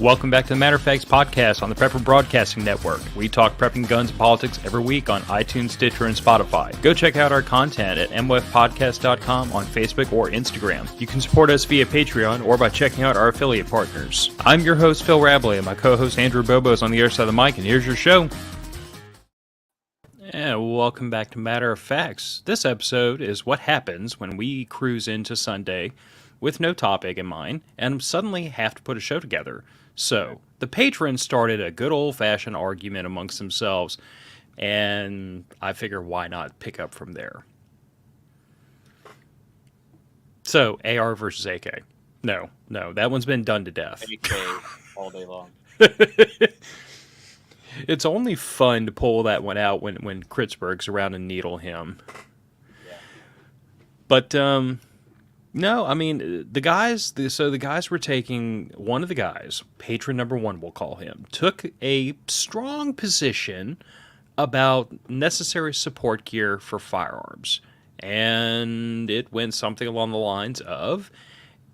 Welcome back to the Matter of Facts podcast on the Prepper Broadcasting Network. We talk prepping, guns, and politics every week on iTunes, Stitcher, and Spotify. Go check out our content at mwfpodcast.com on Facebook or Instagram. You can support us via Patreon or by checking out our affiliate partners. I'm your host, Phil Rabalais, and my co-host, Andrew Bobo, is on the other side of the mic, and here's your show. And welcome back to Matter of Facts. This episode is what happens when we cruise into Sunday with no topic in mind and suddenly have to put a show together. So, the patrons started a good old-fashioned argument amongst themselves, and I figure why not pick up from there. So, AR versus AK. No, that one's been done to death. AK all day long. It's only fun to pull that one out when Kritzberg's around and needle him. Yeah. But, no, I mean, the guys were taking, one of the guys, patron number one, we'll call him, took a strong position about necessary support gear for firearms. And it went something along the lines of,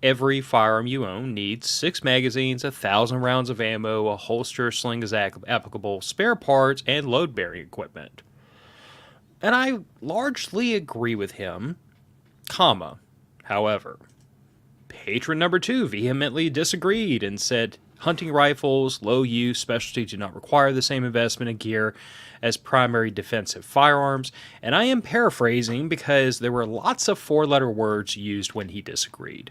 every firearm you own needs 6 magazines, 1,000 rounds of ammo, a holster, sling is applicable, spare parts, and load-bearing equipment. And I largely agree with him, However, patron number 2 vehemently disagreed and said hunting rifles, low use, specialty do not require the same investment in gear as primary defensive firearms. And I am paraphrasing because there were lots of 4-letter words used when he disagreed.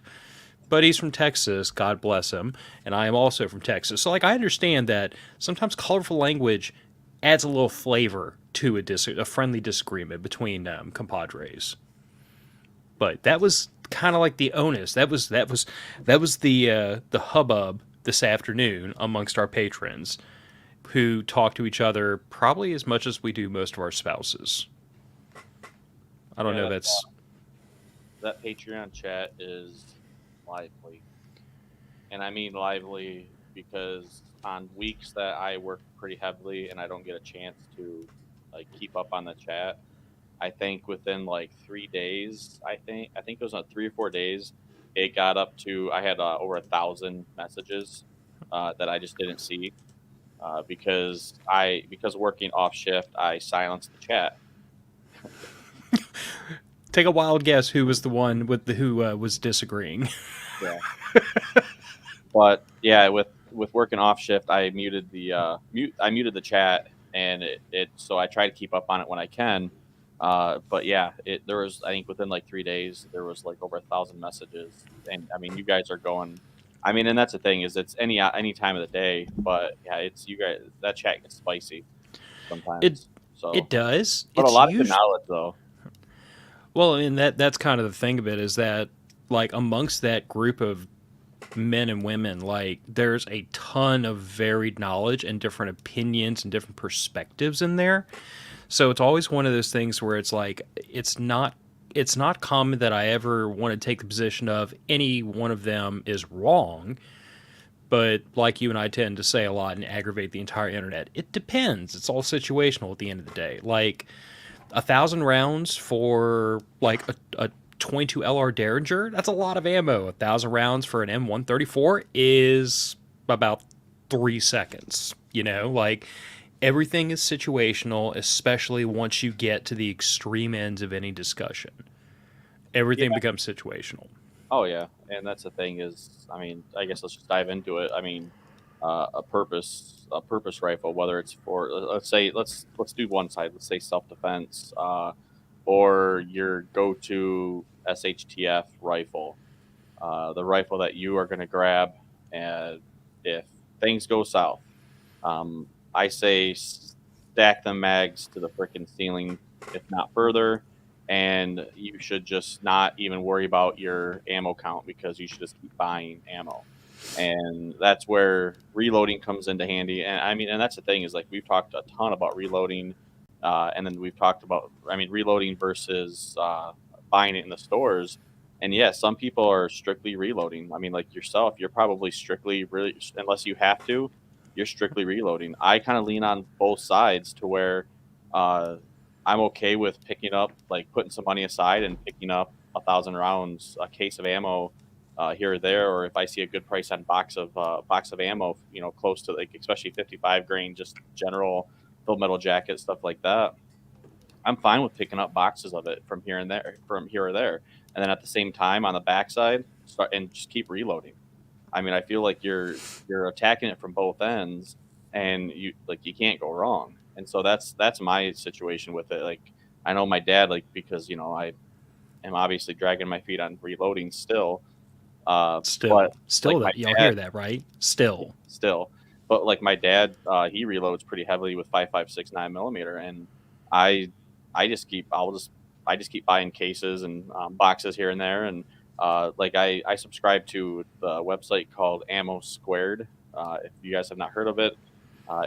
But he's from Texas, God bless him, and I am also from Texas. So, I understand that sometimes colorful language adds a little flavor to a friendly disagreement between compadres. But that was kind of like the onus. That was the hubbub this afternoon amongst our patrons, who talk to each other probably as much as we do most of our spouses. I don't know. That Patreon chat is lively, and I mean lively because on weeks that I work pretty heavily and I don't get a chance to keep up on the chat. I think within 3 days, I think it was 3 or 4 days, it got up to, I had over 1,000 messages that I just didn't see because working off shift, I silenced the chat. Take a wild guess who was the one who was disagreeing. Yeah. But yeah, with working off shift, I muted the chat, and so I try to keep up on it when I can. But yeah, there was, I think within 3 days, there was over 1,000 messages. And I mean, you guys are going, I mean, and that's the thing is it's any time of the day, but yeah, it's you guys, that chat gets spicy sometimes. It does. But a lot of good knowledge though. Well, and that's kind of the thing of it is that amongst that group of men and women, there's a ton of varied knowledge and different opinions and different perspectives in there. So it's always one of those things where it's it's not common that I ever want to take the position of any one of them is wrong, but like you and I tend to say a lot and aggravate the entire internet, it depends. It's all situational at the end of the day. 1,000 rounds for a 22 LR Derringer, that's a lot of ammo. 1,000 rounds for an M134 is about 3 seconds, Everything is situational, especially once you get to the extreme ends of any discussion. Everything becomes situational. Oh, yeah. And that's the thing is, I mean, I guess let's just dive into it. I mean, a purpose rifle, whether it's for, let's do one side. Let's say self-defense or your go-to SHTF rifle, the rifle that you are going to grab if things go south. I say stack the mags to the freaking ceiling, if not further, and you should just not even worry about your ammo count because you should just keep buying ammo. And that's where reloading comes into handy. And I mean, and that's the thing is we've talked a ton about reloading, and then we've talked about, reloading versus buying it in the stores. And yeah, some people are strictly reloading. I mean, like yourself, you're probably strictly unless you have to, you're strictly reloading. I kind of lean on both sides to where I'm okay with picking up, putting some money aside and picking up 1,000 rounds, a case of ammo here or there, or if I see a good price on box of ammo, close to like especially 55 grain, just general full metal jacket stuff like that. I'm fine with picking up boxes of it from here and there, from here or there, and then at the same time on the backside, start and just keep reloading. I mean, I feel like you're attacking it from both ends, and you can't go wrong. And so that's my situation with it. Like I know my dad, like because I am obviously dragging my feet on reloading still, but Still like my that y'all dad hear that, right? Still. still, but like my dad, he reloads pretty heavily with 5.56 9 millimeter, and I I just keep I'll just I just keep buying cases and boxes here and there, and like I subscribe to the website called Ammo Squared. If you guys have not heard of it,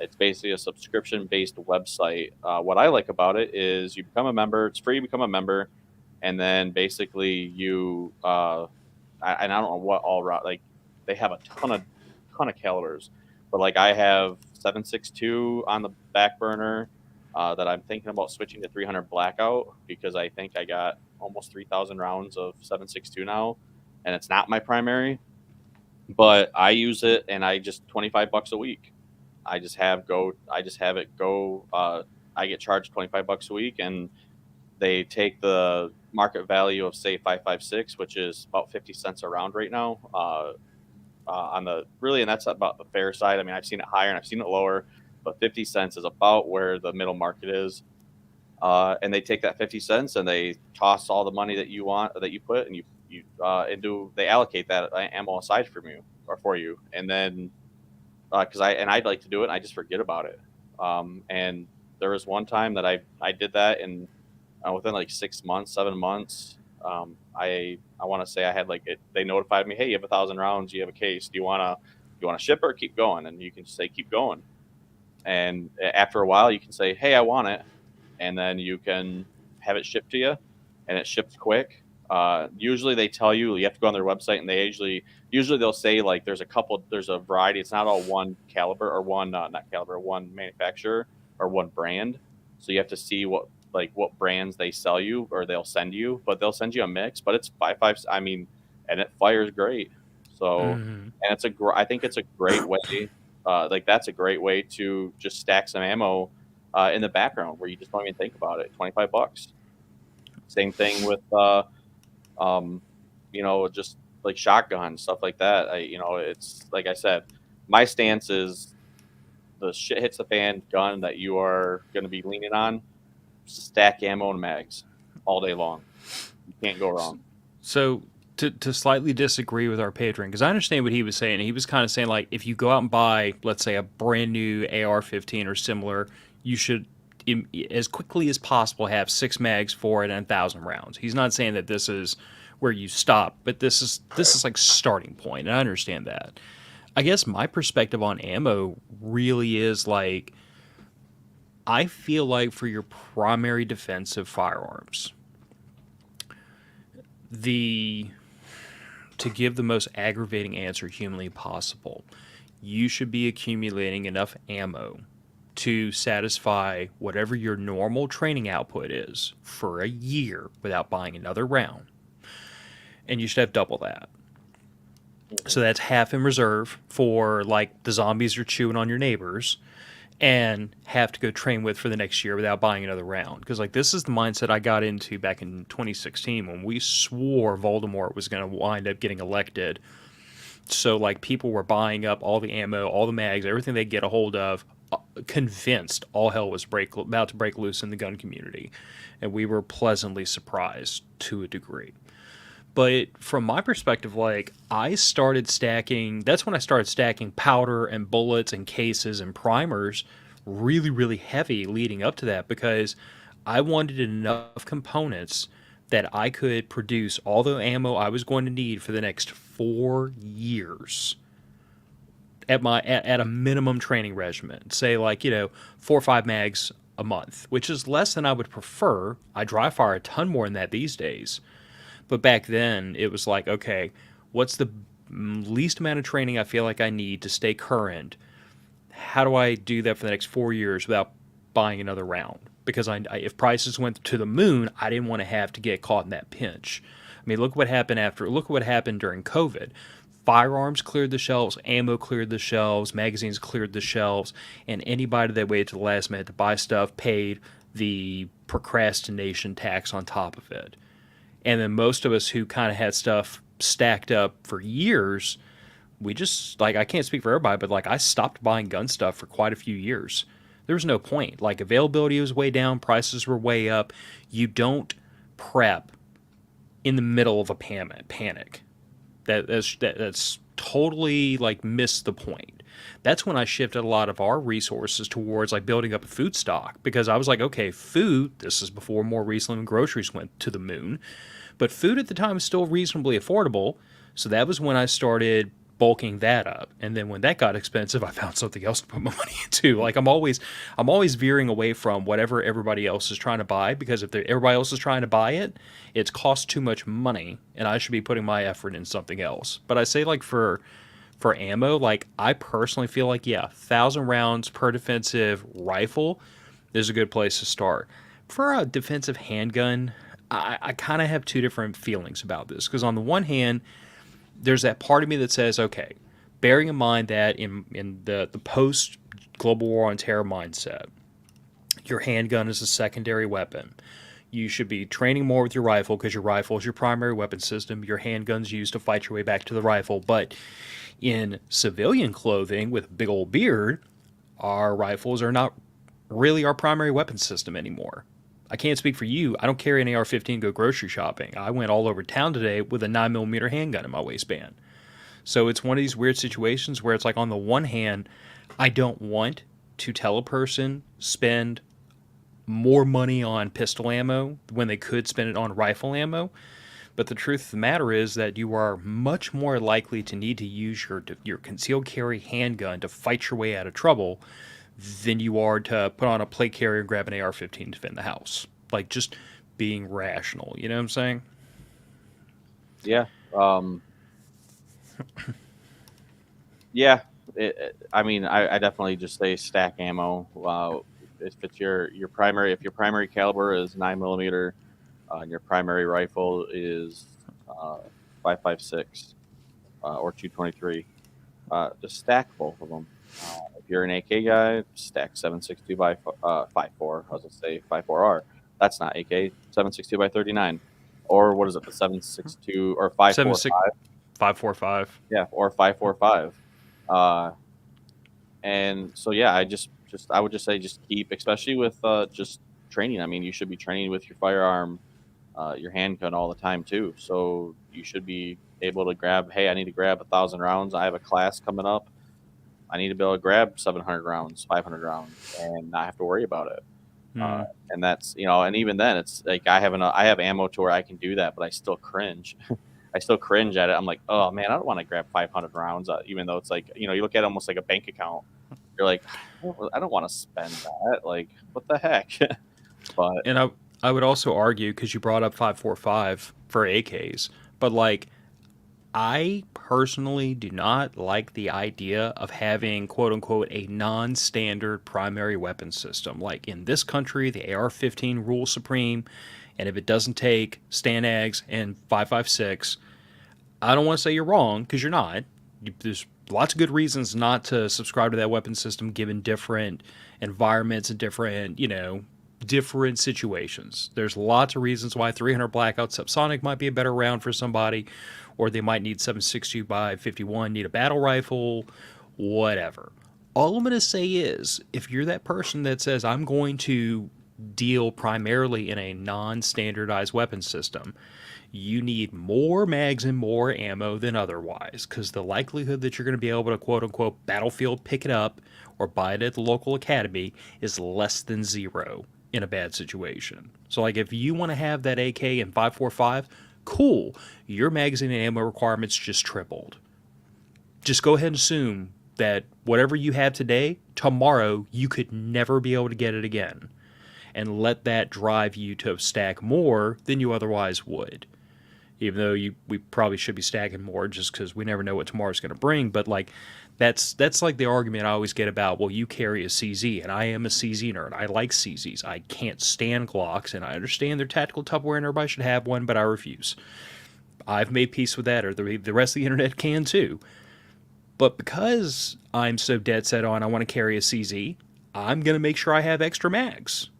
it's basically a subscription based website. What I like about it is you become a member. It's free to become a member, and then basically and I don't know what all like they have a ton of calibers, but like I have 7.62 on the back burner, that I'm thinking about switching to 300 blackout because I think I got almost 3,000 rounds of 7.62 now, and it's not my primary, but I use it and I just $25 a week. I just have it go. I get charged $25 a week, and they take the market value of say 5.56, which is about 50 cents a round right now. On the really, and that's about the fair side. I mean, I've seen it higher and I've seen it lower, but 50 cents is about where the middle market is. And they take that 50 cents and they toss all the money that you want that you put, and they allocate that ammo aside from you or for you, and then because I'd like to do it and I just forget about it. And there was one time that I did that, and within like 6 months, 7 months, I want to say I had like they notified me, hey, you have 1,000 rounds, you have a case. Do you want to ship it or keep going? And you can say keep going. And after a while, you can say, hey, I want it, and then you can have it shipped to you, and it ships quick. Usually they tell you have to go on their website, and they usually they'll say like there's a variety. It's not all one caliber or one not caliber, one manufacturer or one brand. So you have to see what brands they sell you or they'll send you, but they'll send you a mix. But it's five. I mean, and it fires great. So Hmm. and I think it's a great way. Like that's a great way to just stack some ammo in the background where you just don't even think about it. $25. Same thing with um, just like shotgun stuff like that. It's like I said, my stance is the shit hits the fan gun that you are going to be leaning on. Stack ammo and mags all day long. You can't go wrong. So to slightly disagree with our patron, because I understand what he was saying. He was kind of saying like if you go out and buy, let's say, a brand new AR-15 or similar, you should as quickly as possible have 6 mags for it and 1,000 rounds. He's not saying that this is where you stop, but this is like starting point, and I understand that. I guess my perspective on ammo really is like I feel like for your primary defensive firearms, the to give the most aggravating answer humanly possible, you should be accumulating enough ammo to satisfy whatever your normal training output is for a year without buying another round. And you should have double that. So Hmm. that's half in reserve for like the zombies are chewing on your neighbors, and have to go train with for the next year without buying another round. Because like this is the mindset I got into back in 2016 when we swore Voldemort was going to wind up getting elected. So like people were buying up all the ammo, all the mags, everything they get a hold of, convinced all hell was about to break loose in the gun community, and we were pleasantly surprised to a degree. But from my perspective, like I started stacking, that's when I started stacking powder and bullets and cases and primers really, really heavy leading up to that because I wanted enough components that I could produce all the ammo I was going to need for the next 4 years at a minimum training regimen. Say like, 4 or 5 mags a month, which is less than I would prefer. I dry fire a ton more than that these days. But back then, it was like, okay, what's the least amount of training I feel like I need to stay current? How do I do that for the next 4 years without buying another round? Because if prices went to the moon, I didn't want to have to get caught in that pinch. mean, look what happened during COVID. Firearms cleared the shelves, ammo cleared the shelves, magazines cleared the shelves, and anybody that waited to the last minute to buy stuff paid the procrastination tax on top of it. And then most of us who kind of had stuff stacked up for years, we just, like, I can't speak for everybody, but like I stopped buying gun stuff for quite a few years. There was no point. Like, availability was way down, prices were way up. You don't prep in the middle of a panic. That's totally like missed the point. That's when I shifted a lot of our resources towards like building up a food stock, because I was like, okay, food. This is before more recently when groceries went to the moon, but food at the time was still reasonably affordable. So that was when I started bulking that up. And then when that got expensive, I found something else to put my money into. Like, I'm always veering away from whatever everybody else is trying to buy, because if everybody else is trying to buy it, it's cost too much money and I should be putting my effort in something else. But I say, like, for ammo, like, I personally feel like, yeah, 1,000 rounds per defensive rifle is a good place to start. For a defensive handgun, I kind of have two different feelings about this, because on the one hand, there's that part of me that says, okay, bearing in mind that in the post global war on terror mindset, your handgun is a secondary weapon. You should be training more with your rifle, because your rifle is your primary weapon system. Your handgun's used to fight your way back to the rifle. But in civilian clothing with a big old beard, our rifles are not really our primary weapon system anymore. I can't speak for you. I don't carry an AR-15 go grocery shopping. I went all over town today with a 9mm handgun in my waistband. So it's one of these weird situations where it's like, on the one hand, I don't want to tell a person spend more money on pistol ammo when they could spend it on rifle ammo. But the truth of the matter is that you are much more likely to need to use your concealed carry handgun to fight your way out of trouble than you are to put on a plate carrier and grab an AR-15 to defend the house. Like, just being rational, you know what I'm saying? Yeah. Yeah. I mean, I definitely just say stack ammo. If it's your primary, if your primary caliber is 9mm, and your primary rifle is 5.56 or 223, just stack both of them. If you're an AK guy, stack 7.62 by 5.4. I was gonna say 5.4R. That's not AK. 7.62 by 39, or what is it? The 7.62 or 5.45. 5.45. Yeah, or 5.45. And so yeah, I would just say just keep, especially with just training. I mean, you should be training with your firearm, your handgun all the time too. So you should be able to grab. Hey, I need to grab 1,000 rounds. I have a class coming up. I need to be able to grab 700 rounds, 500 rounds, and not have to worry about it. And that's, and even then, it's like I have ammo to where I can do that, but I still cringe. I still cringe at it. I'm like, oh man, I don't want to grab 500 rounds, even though it's like, you look at it almost like a bank account. You're like, I don't want to spend that. Like, what the heck? But And I would also argue, because you brought up 5.45 for AKs, but like, I personally do not like the idea of having, quote unquote, a non standard primary weapon system. Like, in this country, the AR-15 rules supreme, and if it doesn't take Stanags and 5.56, I don't want to say you're wrong, because you're not. There's lots of good reasons not to subscribe to that weapon system, given different environments and different situations. There's lots of reasons why 300 Blackout Subsonic might be a better round for somebody, or they might need 7.62 by 51, need a battle rifle, whatever. All I'm going to say is, if you're that person that says, I'm going to deal primarily in a non-standardized weapon system, you need more mags and more ammo than otherwise, because the likelihood that you're going to be able to, quote-unquote, battlefield pick it up or buy it at the local academy is less than zero in a bad situation. So, like, if you want to have that AK in 5.45, cool. Your magazine and ammo requirements just tripled. Just go ahead and assume that whatever you have today, tomorrow you could never be able to get it again. And let that drive you to stack more than you otherwise would. Even though we probably should be stacking more, just because we never know what tomorrow's going to bring. But like, that's like the argument I always get about, well, you carry a CZ, and I am a CZ nerd. I like CZs. I can't stand Glocks, and I understand they're tactical Tupperware and everybody should have one, but I refuse. I've made peace with that, or the rest of the internet can too. But because I'm so dead set on I want to carry a CZ, I'm going to make sure I have extra mags.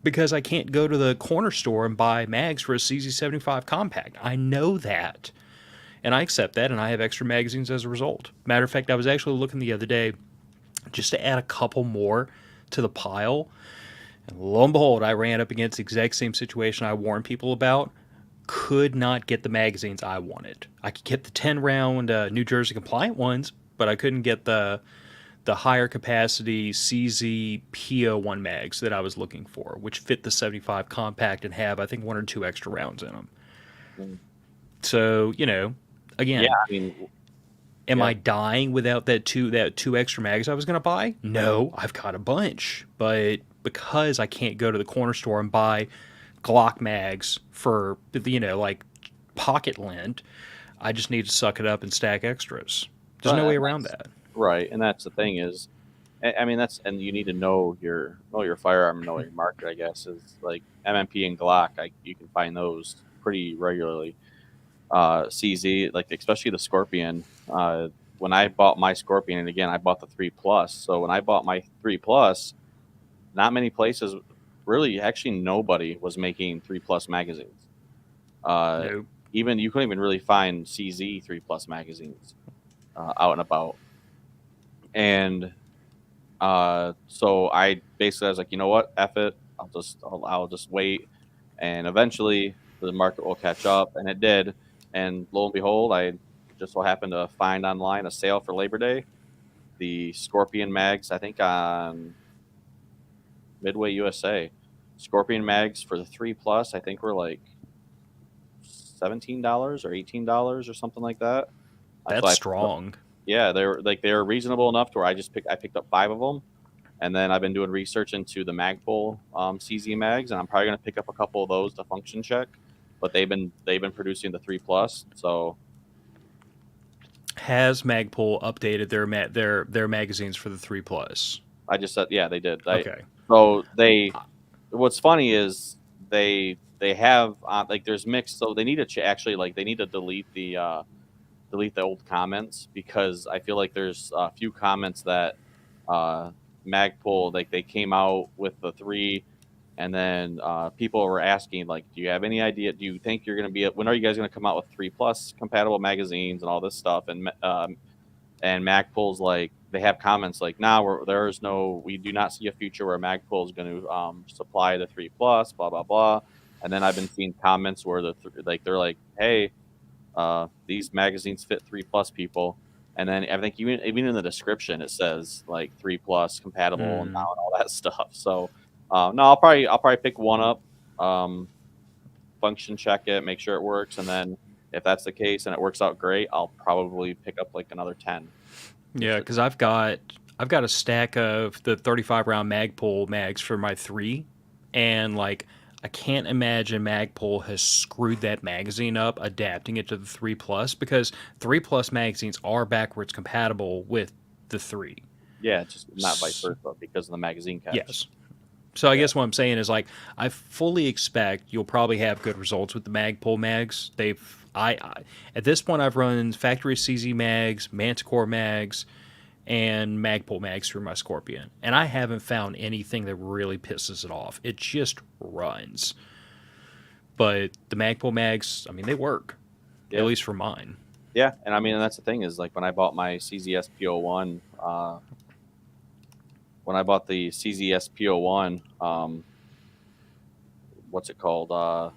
Because I can't go to the corner store and buy mags for a CZ75 compact. I know that. And I accept that, and I have extra magazines as a result. Matter of fact, I was actually looking the other day just to add a couple more to the pile. And lo and behold, I ran up against the exact same situation I warned people about. Could not get the magazines I wanted. I could get the 10 round New Jersey compliant ones, but I couldn't get the higher capacity CZ PO1 mags that I was looking for, which fit the 75 compact and have, I think, 1 or 2 extra rounds in them. Mm. So, again, Yeah, I mean, am yeah, I dying without that two extra mags I was going to buy? No, I've got a bunch. But because I can't go to the corner store and buy Glock mags for, like pocket lint, I just need to suck it up and stack extras. There's no way around that. right. And that's the thing is, I mean, and you need to know your firearm, and know your market. I guess is like MMP and Glock. You can find those pretty regularly. CZ, like especially the Scorpion. When I bought my Scorpion, and again I bought the 3 Plus. So when I bought my 3 Plus, not many places, really, actually nobody was making 3 Plus magazines. Nope. Even you couldn't even really find CZ 3 Plus magazines out and about. And so I basically was like, you know what, F it, I'll just wait, and eventually the market will catch up, and it did. And lo and behold, I just so happened to find online a sale for Labor Day, the Scorpion mags, I think on Midway USA. Scorpion mags for the 3 Plus, I think were like $17 or $18 or something like that. So That's strong. yeah, they were reasonable enough to where I picked up 5 of them, and then I've been doing research into the Magpul CZ mags, and I'm probably gonna pick up a couple of those to function check. But they've been producing the 3 Plus, so Has Magpul updated their magazines for the 3 Plus? I just said yeah, they did. Okay. So what's funny is they have like there's mixed, so they need to actually like they need to delete the old comments, because I feel like there's a few comments that Magpul, like they came out with the 3, and then people were asking like, do you have any idea? Do you think you're going to when are you guys going to come out with 3 Plus compatible magazines and all this stuff? And Magpul's like, they have comments like, nah, we do not see a future where Magpul is going to supply the 3 Plus, blah blah blah. And then I've been seeing comments where they're like, hey, these magazines fit 3 Plus people. And then I think even in the description it says like 3 Plus compatible and all that stuff. So no, I'll probably pick one up, function check it, make sure it works, and then if that's the case and it works out great, I'll probably pick up like another 10. Yeah, because I've got a stack of the 35 round Magpul mags for my 3, and like I can't imagine Magpul has screwed that magazine up adapting it to the 3 Plus, because 3 Plus magazines are backwards compatible with the 3. Yeah, just not vice versa because of the magazine caps. Yes. So I guess what I'm saying is like I fully expect you'll probably have good results with the Magpul mags. I at this point I've run factory CZ mags, Manticore mags, and Magpul mags through my Scorpion, and I haven't found anything that really pisses it off. It just runs. But the Magpul mags, I mean, they work, at least for mine. Yeah, and I mean, and that's the thing is like when I bought my CZS PO1, when I bought the CZS PO1, what's it called? The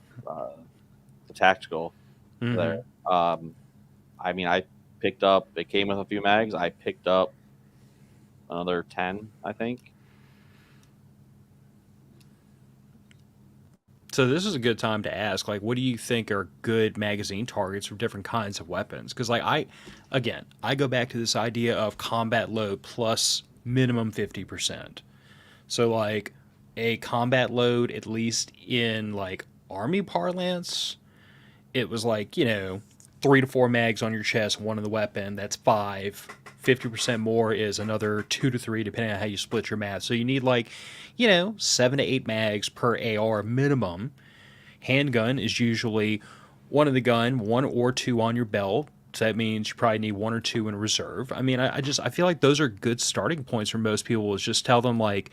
tactical. Mm-hmm. There. I mean, I picked up. It came with a few mags. I picked up another 10, I think. So this is a good time to ask, like, what do you think are good magazine targets for different kinds of weapons? Because, like, I go back to this idea of combat load plus minimum 50%. So, like, a combat load, at least in, like, Army parlance, it was like, 3 to 4 mags on your chest, 1 in the weapon. That's 5. 50% more is another 2 to 3, depending on how you split your math. So you need 7 to 8 mags per AR minimum. Handgun is usually one in the gun, one or two on your belt. So that means you probably need one or two in reserve. I mean, I feel like those are good starting points for most people. Is just tell them like,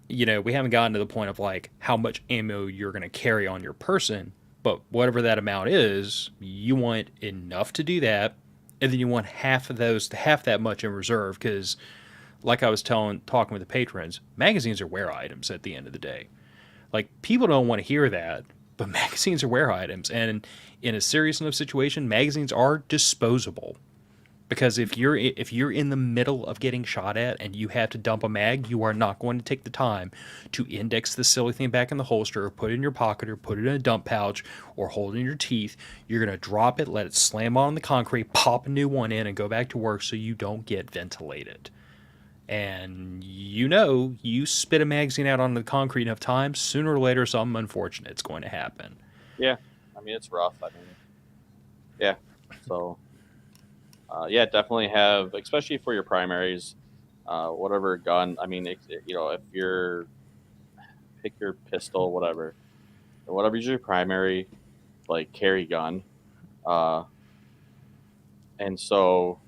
we haven't gotten to the point of like how much ammo you're going to carry on your person, but whatever that amount is, you want enough to do that, and then you want half that much in reserve because, like I was talking with the patrons, magazines are wear items at the end of the day. Like people don't want to hear that, but magazines are wear items, and in a serious enough situation, magazines are disposable. Because if you're in the middle of getting shot at and you have to dump a mag, you are not going to take the time to index the silly thing back in the holster, or put it in your pocket, or put it in a dump pouch, or hold it in your teeth. You're going to drop it, let it slam on the concrete, pop a new one in, and go back to work so you don't get ventilated. And you spit a magazine out on the concrete enough times, sooner or later something unfortunate is going to happen. Yeah, I mean it's rough. I mean, yeah. So, yeah, definitely have, especially for your primaries, whatever gun. I mean, if you're pick your pistol, whatever's your primary, like carry gun, uh, and so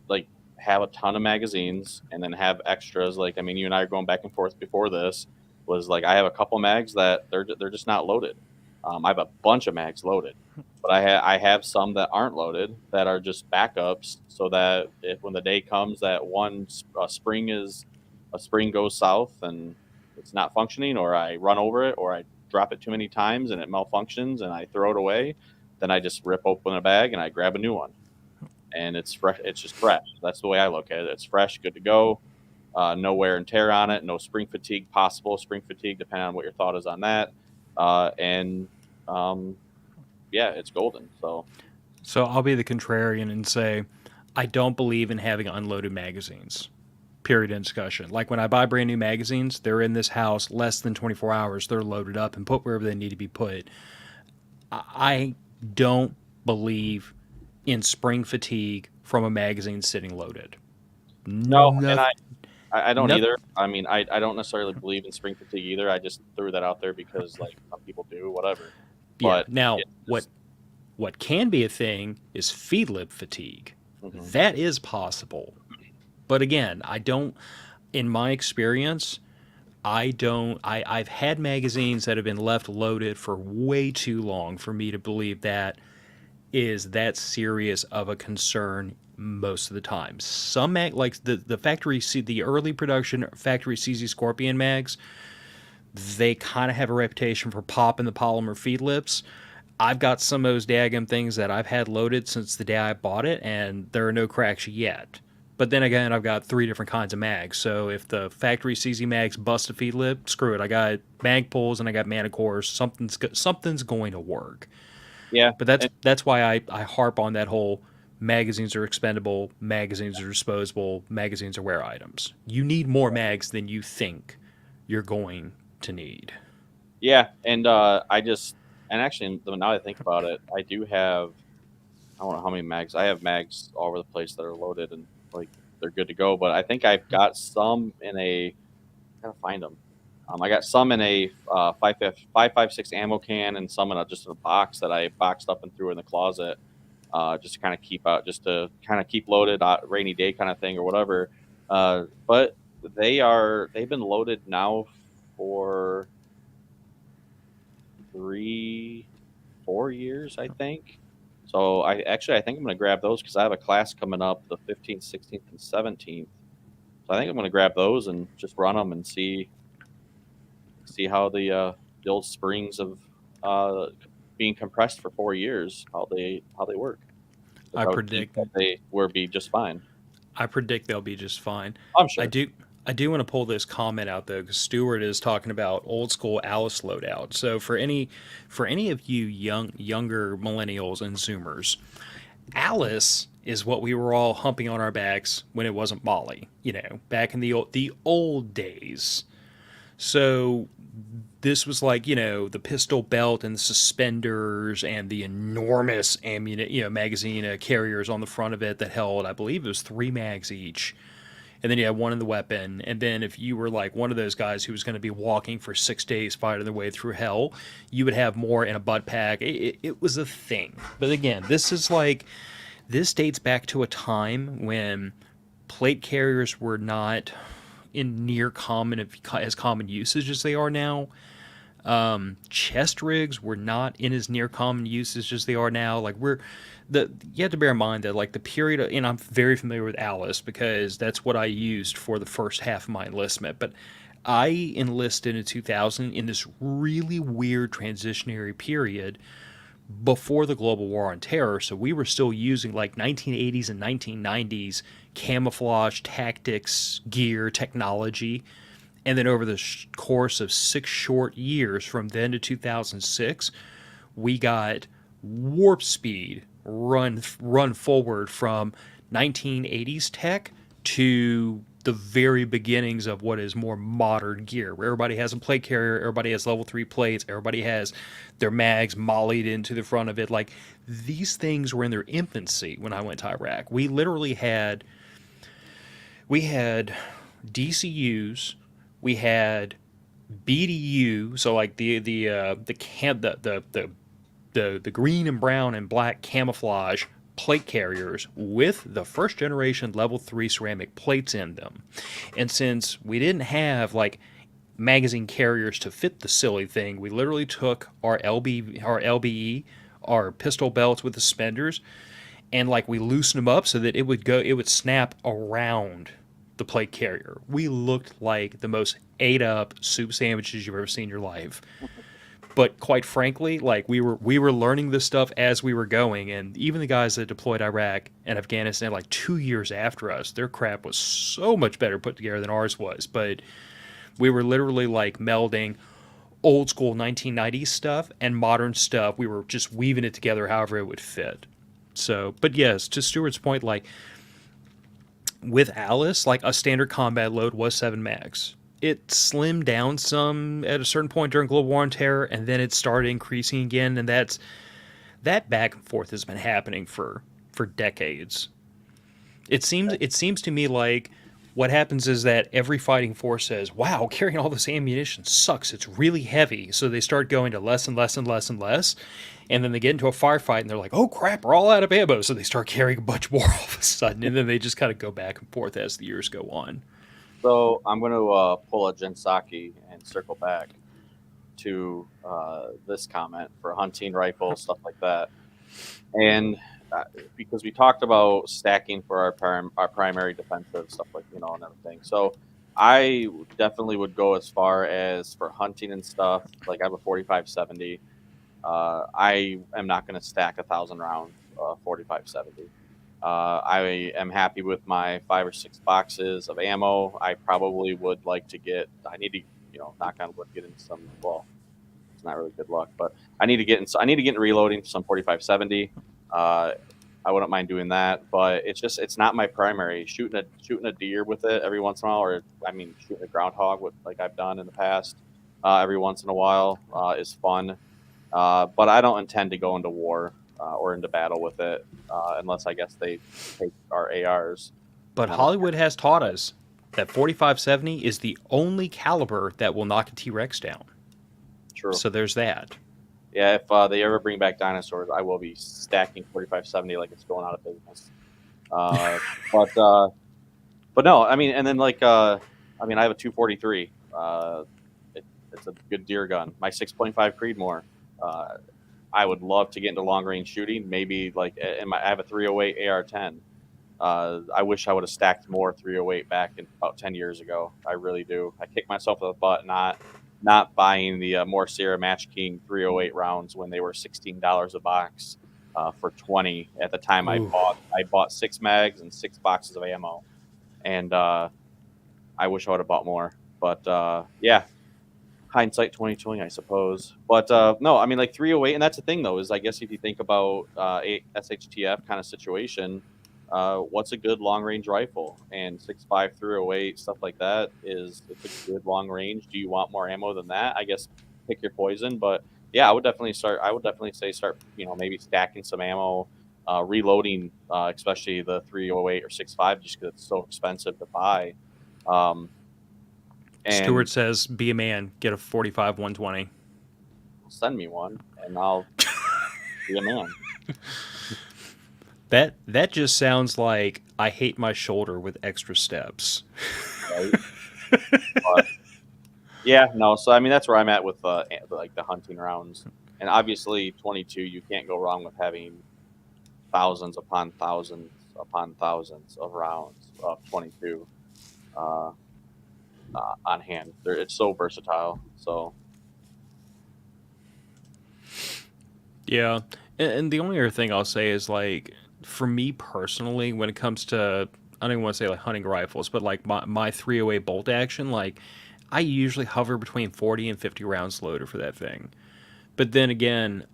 like have a ton of magazines and then have extras. Like, I mean, you and I are going back and forth before this. Was like I have a couple mags that they're just not loaded. I have a bunch of mags loaded, but I have some that aren't loaded that are just backups, so that if when the day comes that a spring goes south and it's not functioning, or I run over it, or I drop it too many times and it malfunctions and I throw it away, then I just rip open a bag and I grab a new one, and it's fresh. It's just fresh. That's the way I look at it. It's fresh, good to go. No wear and tear on it. No spring fatigue possible. Spring fatigue, depending on what your thought is on that. And yeah, it's golden. So I'll be the contrarian and say I don't believe in having unloaded magazines. Period in discussion. Like when I buy brand new magazines, they're in this house less than 24 hours. They're loaded up and put wherever they need to be put. I don't believe in spring fatigue from a magazine sitting loaded. No, and No, I don't no, either. I mean, I don't necessarily believe in spring fatigue either. I just threw that out there because like some people do, whatever. yeah. But Now, it what just, what can be a thing is feed lip fatigue. mhm. That is possible. But again, I don't, in my experience, I don't, I've had magazines that have been left loaded for way too long for me to believe that is that serious of a concern most of the time. Some like the the early production factory CZ Scorpion mags, they kind of have a reputation for popping the polymer feed lips. I've got some of those daggum things that I've had loaded since the day I bought it, and there are no cracks yet. But then again, I've got three different kinds of mags. So if the factory CZ mags bust a feed lip, screw it. I got mag pulls and I got Manicores. Something's going to work. Yeah, But and that's why I harp on that whole magazines are expendable, magazines are disposable, magazines are wear items. You need more mags than you think you're going to need. yeah, and and actually now that I think about it, I do have, I don't know how many mags. I have mags all over the place that are loaded and like they're good to go. But I think I've got some in a. I gotta find them. I got some in a 5.56 ammo can, and some in just in a box that I boxed up and threw in the closet, just to kind of keep out, just to kind of keep loaded, rainy day kind of thing or whatever. But they've been loaded now for 3, 4 years, I think. So I think I'm gonna grab those because I have a class coming up the 15th, 16th, and 17th. So I think I'm gonna grab those and just run them and see how the old springs of uh, being compressed for 4 years, how they work. Which I I would think predict that they will be just fine. I predict they'll be just fine. I'm I sure. do I do want to pull this comment out though, because Stewart is talking about old school Alice loadout. So for any of you younger millennials and Zoomers, Alice is what we were all humping on our backs when it wasn't Molly. Back in the old days. So this was like the pistol belt and the suspenders and the enormous magazine carriers on the front of it that held, I believe it was three mags each, and then you had one in the weapon. And then if you were like one of those guys who was going to be walking for 6 days fighting their way through hell, you would have more in a butt pack. It was a thing. But again, this dates back to a time when plate carriers were not in near common as common usage as they are now. Chest rigs were not in as near common usage as they are now. Like you have to bear in mind that like the period, and I'm very familiar with Alice because that's what I used for the first half of my enlistment. But I enlisted in 2000 in this really weird transitionary period before the global war on terror. So we were still using like 1980s and 1990s camouflage tactics, gear, technology. And then over the course of 6 short years from then to 2006, we got warp speed run forward from 1980s tech to the very beginnings of what is more modern gear, where everybody has a plate carrier, everybody has level 3 plates, everybody has their mags mollied into the front of it. Like, these things were in their infancy when I went to Iraq. We had DCUs, we had BDU, so like the green and brown and black camouflage plate carriers with the first generation level 3 ceramic plates in them. And since we didn't have like magazine carriers to fit the silly thing, we literally took our LBE, our pistol belts with the suspenders, and like we loosened them up so that it would snap around the plate carrier. We looked like the most ate up soup sandwiches you've ever seen in your life. But quite frankly, like we were learning this stuff as we were going, and even the guys that deployed Iraq and Afghanistan like 2 years after us, their crap was so much better put together than ours was. But we were literally like melding old school 1990s stuff and modern stuff. We were just weaving it together however it would fit. So, but yes, to Stuart's point, like with Alice, like a standard combat load was 7 mags. It slimmed down some at a certain point during Global War on Terror, and then it started increasing again, and that back and forth has been happening for decades. It seems to me like what happens is that every fighting force says, "Wow, carrying all this ammunition sucks. It's really heavy." So they start going to less and less and less and less, and then they get into a firefight and they're like, "Oh crap, we're all out of ammo." So they start carrying a bunch more all of a sudden, and then they just kind of go back and forth as the years go on. So I'm going to pull a Jensaki and circle back to this comment for hunting rifles, stuff like that. And because we talked about stacking for our primary defensive stuff, like, and everything. So I definitely would go as far as for hunting and stuff. Like, I have a 45-70. I am not going to stack 1,000 round 45-70. I am happy with my 5 or 6 boxes of ammo. I probably would like to get. I need to, knock on wood, get into some. Well, it's not really good luck, but I need to get in. I need to get in reloading for some 45-70. I wouldn't mind doing that, but it's not my primary. Shooting a deer with it every once in a while, or shooting a groundhog with like I've done in the past every once in a while is fun. But I don't intend to go into war or into battle with it unless I guess they take our ARs. But Hollywood has taught us that 45-70 is the only caliber that will knock a T-Rex down. True. So there's that. Yeah, if they ever bring back dinosaurs, I will be stacking 45-70 like it's going out of business. But no, and then like I have a 243. It's a good deer gun. My 6.5 Creedmoor. I would love to get into long range shooting. Maybe like I have a 308 AR-10. I wish I would have stacked more 308 back in about 10 years ago. I really do. I kick myself in the butt not buying the Morcera Match King 308 rounds when they were $16 a box for 20 at the time. Ooh. I bought 6 mags and 6 boxes of ammo, and I wish I would have bought more. But yeah, hindsight 2020, I suppose. But no, like 308, and that's the thing though, is I guess if you think about a SHTF kind of situation, what's a good long range rifle? And 6.5 308 stuff like that it's a good long range. Do you want more ammo than that? I guess pick your poison. But yeah, I would definitely say start maybe stacking some ammo reloading, especially the 308 or 65, just because it's so expensive to buy. Um, Stewart and says, "Be a man, get a 45 120." send me one, and I'll be a man. That just sounds like I hate my shoulder with extra steps. Right? But yeah, no. So I mean, that's where I'm at with like the hunting rounds, and obviously 22. You can't go wrong with having thousands upon thousands of rounds of 22 uh, on hand. It's so versatile. So Yeah, and the only other thing I'll say is like for me personally, when it comes to I don't even want to say like hunting rifles, but like my 308 bolt action, like I usually hover between 40 and 50 rounds loaded for that thing. But then again,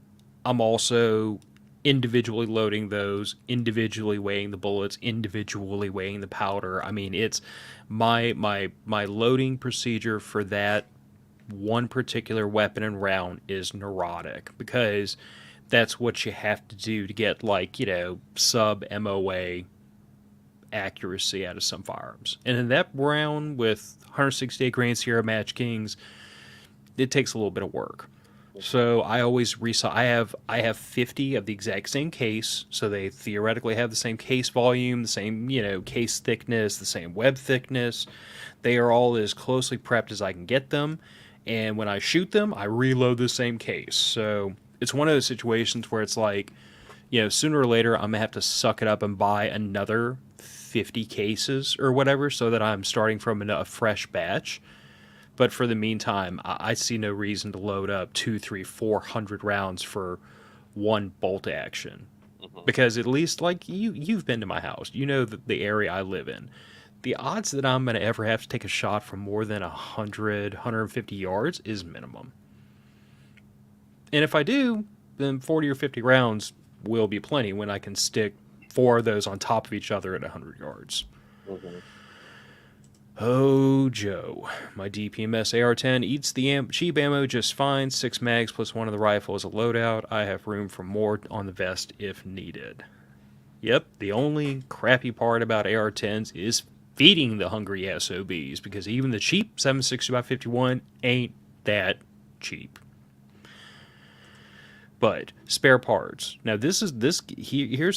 I'm also individually loading those, individually weighing the bullets, individually weighing the powder. I mean, it's my loading procedure for that one particular weapon and round is neurotic because that's what you have to do to get like, sub MOA accuracy out of some firearms. And in that round with 168 grain Sierra Match Kings, it takes a little bit of work. So I always I have 50 of the exact same case, so they theoretically have the same case volume, the same, case thickness, the same web thickness. They are all as closely prepped as I can get them, and when I shoot them, I reload the same case. So it's one of those situations where it's like, sooner or later I'm gonna have to suck it up and buy another 50 cases or whatever so that I'm starting from a fresh batch. But for the meantime, I see no reason to load up 2, 3, 400 rounds for one bolt action. mhm. Because at least, like, you've been to my house, you know the area I live in. The odds that I'm going to ever have to take a shot from more than 100, 150 yards is minimum. And if I do, then 40 or 50 rounds will be plenty when I can stick four of those on top of each other at 100 yards. Mhm. Oh, Joe. My DPMS AR-10 eats the cheap ammo just fine. 6 mags plus one of the rifle as a loadout. I have room for more on the vest if needed. Yep, the only crappy part about AR-10s is feeding the hungry SOBs because even the cheap 760 by 51 ain't that cheap. But spare parts. Now here's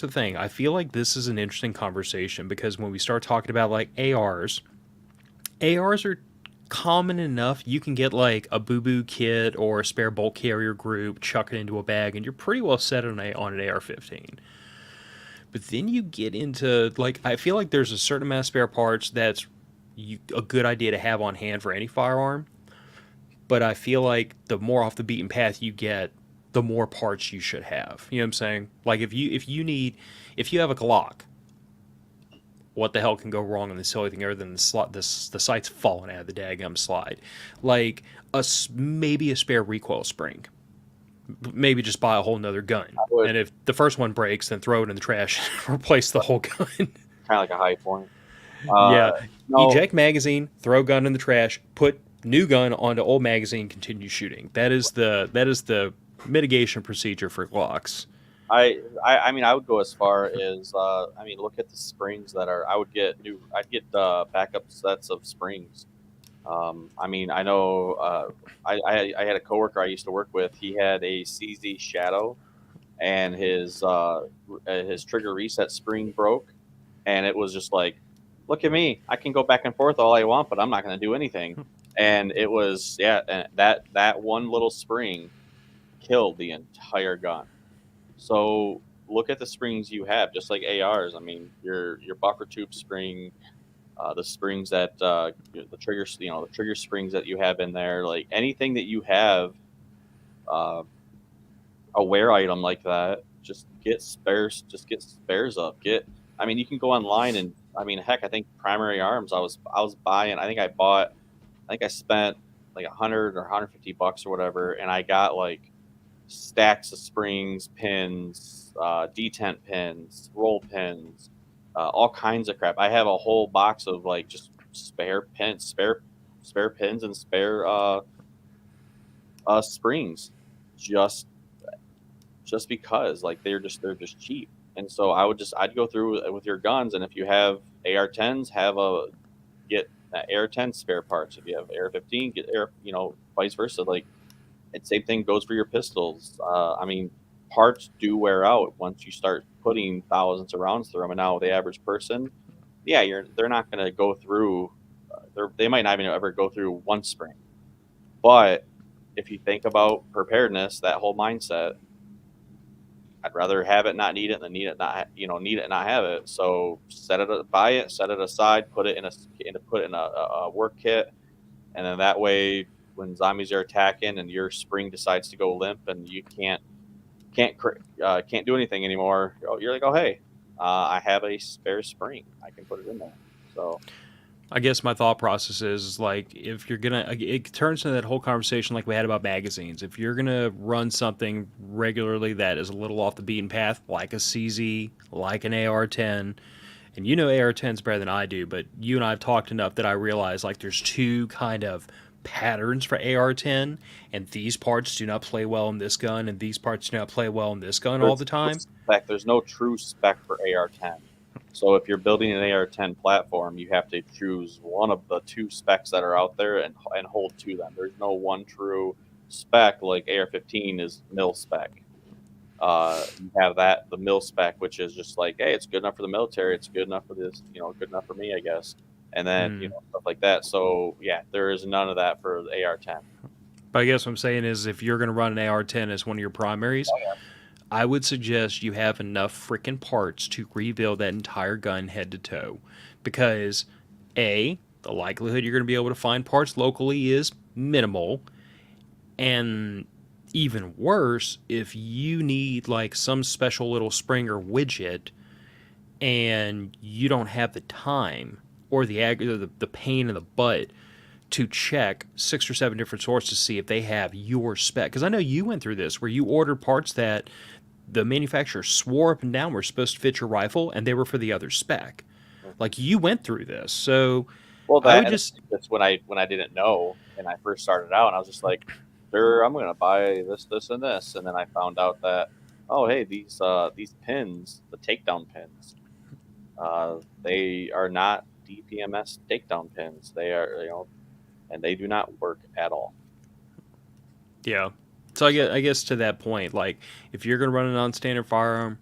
the thing. I feel like this is an interesting conversation because when we start talking about like ARs are common enough. You can get like a boo-boo kit or a spare bolt carrier group, chuck it into a bag, and you're pretty well set on an AR-15. But then you get into like I feel like there's a certain amount of spare parts that's a good idea to have on hand for any firearm. But I feel like the more off the beaten path you get, the more parts you should have. You know what I'm saying? Like if you have a Glock, what the hell can go wrong in this silly thing other than the sight's falling out of the daggum slide? Like maybe a spare recoil spring. Maybe just buy a whole nother gun. I would And if the first one breaks, then throw it in the trash and replace the whole gun. kind of like a high point. Uh, Yeah. no, Eject magazine, throw gun in the trash, put new gun onto old magazine, continue shooting. That is the mitigation procedure for Glocks. I mean, I would go as far as I mean, look at the springs that are. I'd get backup sets of springs. I mean, I know I had a coworker I used to work with. He had a CZ Shadow, and his trigger reset spring broke, and it was just like, look at me, I can go back and forth all I want, but I'm not going to do anything. And it was, yeah, and that one little spring killed the entire gun. So look at the springs you have, just like ARs. I mean, your buffer tube spring, the springs that the triggers, the trigger springs that you have in there, like anything that you have, uh, a wear item like that, just get spares. Just get spares up. I mean, you can go online and I mean, heck, I think Primary Arms. I was buying. I think I bought. I think I spent like 100 or $150 or whatever, and I got like stacks of springs, pins, detent pins, roll pins, all kinds of crap. I have a whole box of like just spare pins, spare pins, and spare springs, just just because like they're just cheap. And so I'd go through with your guns, and if you have AR-10s, get AR-10 spare parts. If you have AR-15, get vice versa. Like, and same thing goes for your pistols. I mean, parts do wear out once you start putting thousands of rounds through them. And now the average person, yeah, they're not going to go through. They might not even ever go through one spring. But if you think about preparedness, that whole mindset, I'd rather have it, not need it, than need it and not have it. So buy it, set it aside, put it in a work kit, and then that way, when zombies are attacking and your spring decides to go limp and you can't do anything anymore, you're like, oh hey, I have a spare spring, I can put it in there. So I guess my thought process is like, if you're gonna, it turns into that whole conversation like we had about magazines. If you're gonna run something regularly that is a little off the beaten path, like a CZ, like an AR-10, and you know AR-10's better than I do, but you and I have talked enough that I realize like there's two kind of patterns for AR-10, and these parts do not play well in this gun, and these parts do not play well in this gun all the time. there's no true spec for AR-10. So if you're building an AR-10 platform, you have to choose one of the two specs that are out there and hold to them. There's no one true spec. Like AR-15 is mil spec. You have the mil spec, which is just like, hey, it's good enough for the military. It's good enough for this, good enough for me, I guess. And then stuff like that. So yeah, there is none of that for the AR-10. But I guess what I'm saying is, if you're going to run an AR-10 as one of your primaries, I would suggest you have enough freaking parts to rebuild that entire gun head to toe. Because, A, the likelihood you're going to be able to find parts locally is minimal. And even worse, if you need like some special little spring or widget and you don't have the time or the pain in the butt to check 6 or 7 different sources to see if they have your spec. Because I know you went through this where you ordered parts that the manufacturer swore up and down were supposed to fit your rifle, and they were for the other spec. Like, you went through this, so that's when I didn't know, and I first started out, and I was just like, sure, I'm gonna buy this, and this, and then I found out that, oh hey, these pins, the takedown pins, they are not DPMS takedown pins. They are and they do not work at all. Yeah. So I guess to that point, like, if you're going to run a non-standard firearm,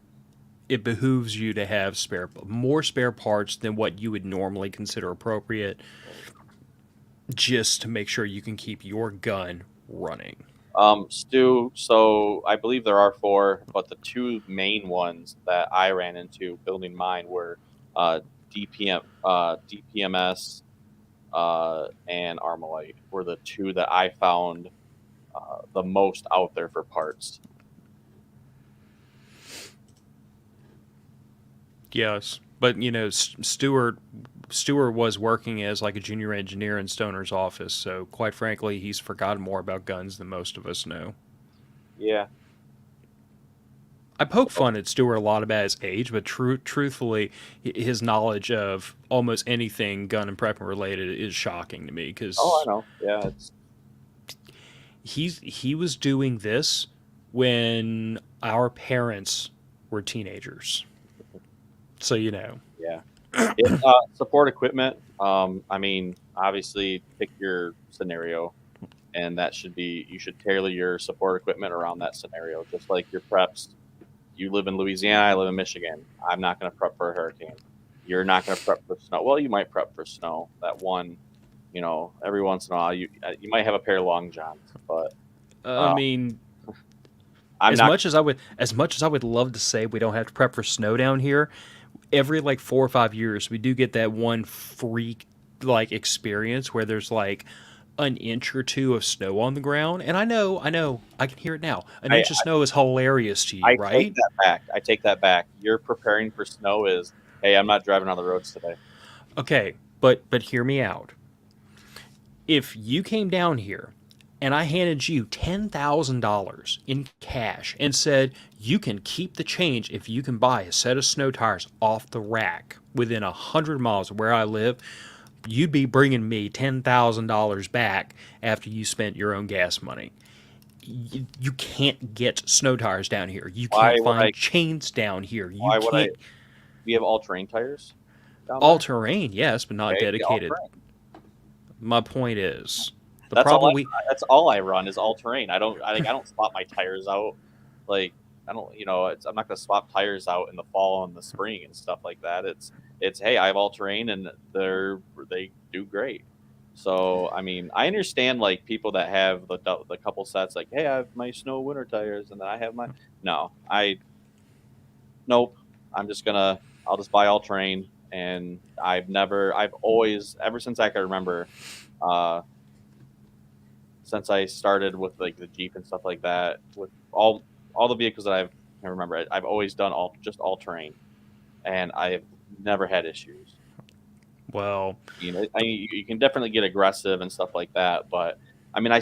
it behooves you to have more spare parts than what you would normally consider appropriate, just to make sure you can keep your gun running. Stu, so I believe there are 4, but the 2 main ones that I ran into building mine were DPMS and Armalite were the 2 that I found the most out there for parts. Yes, but Stewart was working as like a junior engineer in Stoner's office, so quite frankly, he's forgotten more about guns than most of us know. Yeah. I poke fun at Stewart a lot about his age, but truthfully, his knowledge of almost anything gun and prepping related is shocking to me. Because I know. Yeah, he was doing this when our parents were teenagers. So Yeah. Support equipment. I mean, obviously, pick your scenario, and you should tailor your support equipment around that scenario. Just like your preps. You live in Louisiana, I live in Michigan. I'm not going to prep for a hurricane. You're not going to prep for snow. Well, you might prep for snow. That one, every once in a while, you might have a pair of long johns. But I mean, as much as I would love to say we don't have to prep for snow down here, every like 4 or 5 years we do get that one freak like experience where there's like an inch or 2 of snow on the ground, and I know, I can hear it now. An inch of snow is hilarious to you, right? I take that back. You're preparing for snow is, hey, I'm not driving on the roads today. Okay, but hear me out. If you came down here and I handed you $10,000 in cash and said you can keep the change if you can buy a set of snow tires off the rack within 100 miles of where I live, you'd be bringing me $10,000 back after you spent your own gas money. you can't get snow tires down here. You Why can't would I? find chains down here. You Why would I? can't We have all terrain tires down all there. terrain, yes, but not Okay, get all dedicated. terrain. My point is the That's all problem I. we That's all I run is all terrain. I don't. I don't swap my tires out. Like I don't. I'm not gonna swap tires out in the fall and the spring and stuff like that. It's hey, I have all terrain and they do great. So I mean, I understand like people that have the couple sets. Like, hey, I have my snow winter tires, and then I have my. No, I nope. I'll just buy all terrain, and I've always, ever since I can remember, uh, since I started with like the Jeep and stuff like that, with all the vehicles that I remember, I've always done all terrain, and I've never had issues. well, You can definitely get aggressive and stuff like that, but I mean, I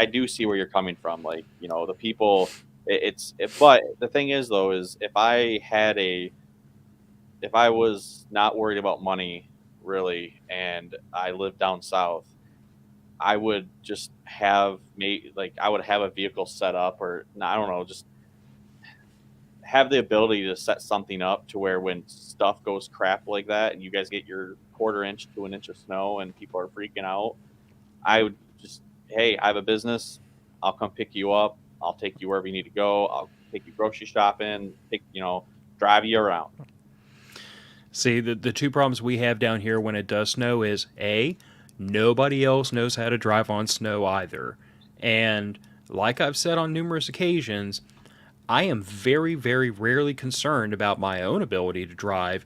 do see where you're coming from. Like, the people, but the thing is though, is if I was not worried about money really, and I lived down south, I would just I would have a vehicle set up, or no, I don't know, just have the ability to set something up to where when stuff goes crap like that and you guys get your quarter inch to an inch of snow and people are freaking out, I would just, hey, I have a business. I'll come pick you up. I'll take you wherever you need to go. I'll take you grocery shopping, drive you around. see, the two problems we have down here when it does snow is A, nobody else knows how to drive on snow either. And like I've said on numerous occasions, I am very, very rarely concerned about my own ability to drive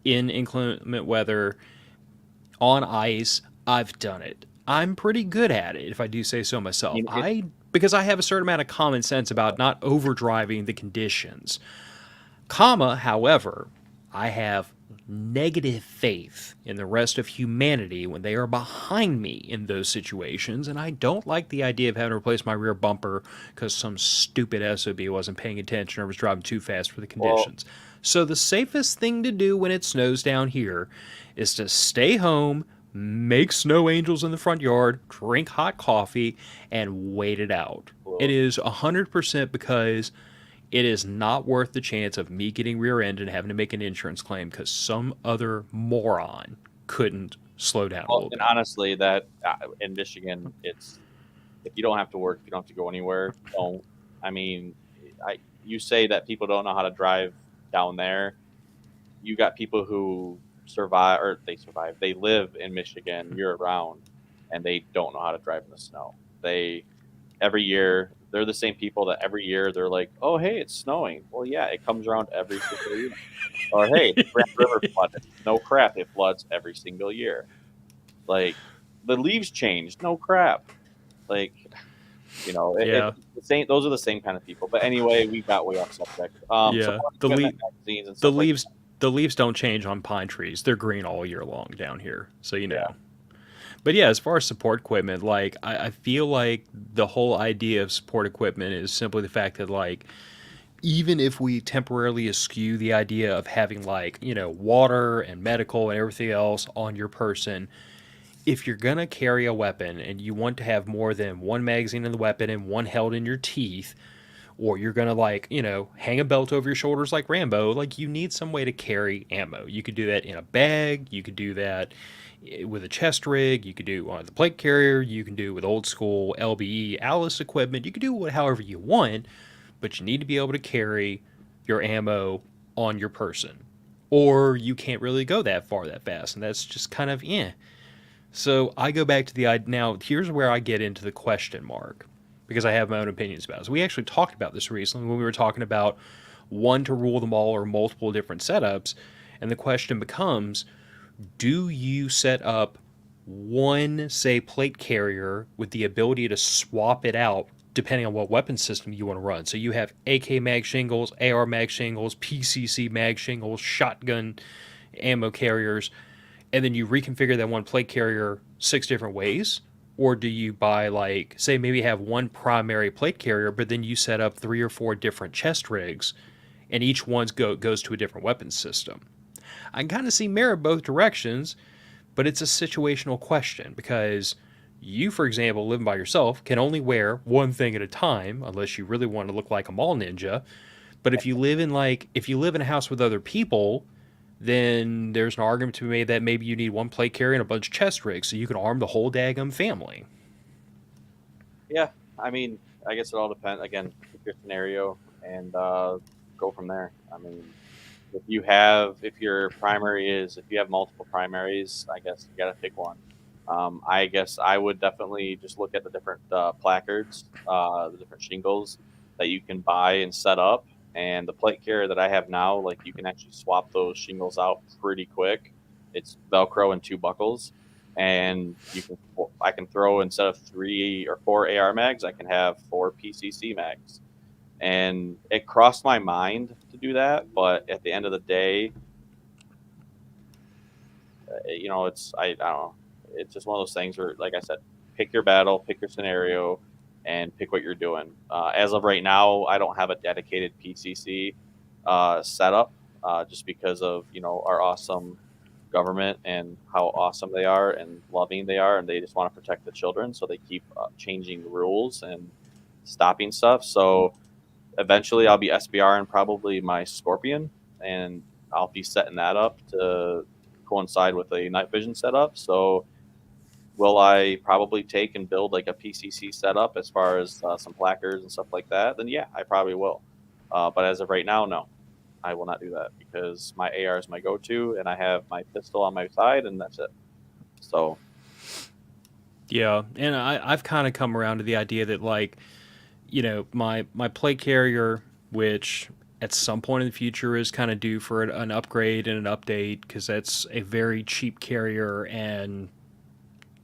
in inclement weather on ice. I've done it. I'm pretty good at it, if I do say so I myself. mean, Because I have a certain amount of common sense about not overdriving the conditions. Comma, however, I have negative faith in the rest of humanity when they are behind me in those situations, and I don't like the idea of having to replace my rear bumper because some stupid SOB wasn't paying attention or was driving too fast for the well, conditions. So the safest thing to do when it snows down here is to stay home, make snow angels in the front yard, drink hot coffee, and wait it out. It well, is 100% because it is not worth the chance of me getting rear-ended and having to make an insurance claim because some other moron couldn't slow down a little and bit. honestly, that in Michigan, it's if you don't have to work, if you don't have to go anywhere, don't. I mean, you say that people don't know how to drive down there. You got people who survive, or they survive. They live in Michigan year round, and they don't know how to drive in the snow. They every year they're the same people that every year they're like, oh hey, it's snowing. Well, yeah, it comes around every single year. Or hey, the Grand River flooded. No crap, it floods every single year. Like the leaves change. No crap. Like Yeah, the same. Those are the same kind of people. But anyway, we got way off subject. yeah. Support equipment, magazines, and The stuff like leaves the leaves don't change on pine trees. They're green all year long down here. So you that. Yeah. know. But yeah, as far as support equipment, like I feel like the whole idea of support equipment is simply the fact that like even if we temporarily eschew the idea of having like, water and medical and everything else on your person, if you're going to carry a weapon and you want to have more than one magazine in the weapon and one held in your teeth, or you're going to like, hang a belt over your shoulders like Rambo, like you need some way to carry ammo. You could do that in a bag, you could do that with a chest rig, you could do on the plate carrier, you can do with old school LBE Alice equipment, you could do it however you want, but you need to be able to carry your ammo on your person. Or you can't really go that far that fast, and that's just kind of So I go back to the now. Here's where I get into the question mark because I have my own opinions about it. So we actually talked about this recently when we were talking about one to rule them all or multiple different setups, and the question becomes: do you set up one, say, plate carrier with the ability to swap it out depending on what weapon system you want to run? So you have AK mag shingles, AR mag shingles, PCC mag shingles, shotgun ammo carriers, and then you reconfigure that one plate carrier 6 different ways? Or do you buy, like, say, maybe have one primary plate carrier, but then you set up 3 or 4 different chest rigs, and each one goes to a different weapon system? I can kind of see merit both directions, but it's a situational question because You, for example, living by yourself, can only wear one thing at a time unless you really want to look like a mall ninja. But if you live in a house with other people, then there's an argument to be made that maybe you need one plate carrier and a bunch of chest rigs so you can arm the whole daggum family. Yeah, I mean, I guess it all depends. Again, pick your scenario and go from there. I mean, if your primary is, if you have multiple primaries, I guess you got to pick one. I guess I would definitely just look at the different placards, the different shingles that you can buy and set up. And the plate carrier that I have now, like you can actually swap those shingles out pretty quick. It's Velcro and two buckles, and I can throw, instead of 3 or 4 AR mags, I can have 4 PCC mags. And it crossed my mind to do that, but at the end of the day, I don't know. It's just one of those things where, like I said, pick your battle, pick your scenario, and pick what you're doing. As of right now, I don't have a dedicated PCC setup, just because of our awesome government and how awesome they are and loving they are, and they just want to protect the children, so they keep changing rules and stopping stuff. So eventually, I'll be SBRing probably my Scorpion, and I'll be setting that up to coincide with a night vision setup. So will I probably take and build like a PCC setup as far as some placards and stuff like that? Then yeah, I probably will. But as of right now, no, I will not do that, because my AR is my go-to, and I have my pistol on my side, and that's it. So Yeah, and I've kind of come around to the idea that like, my plate carrier, which at some point in the future is kind of due for an upgrade and an update because that's a very cheap carrier and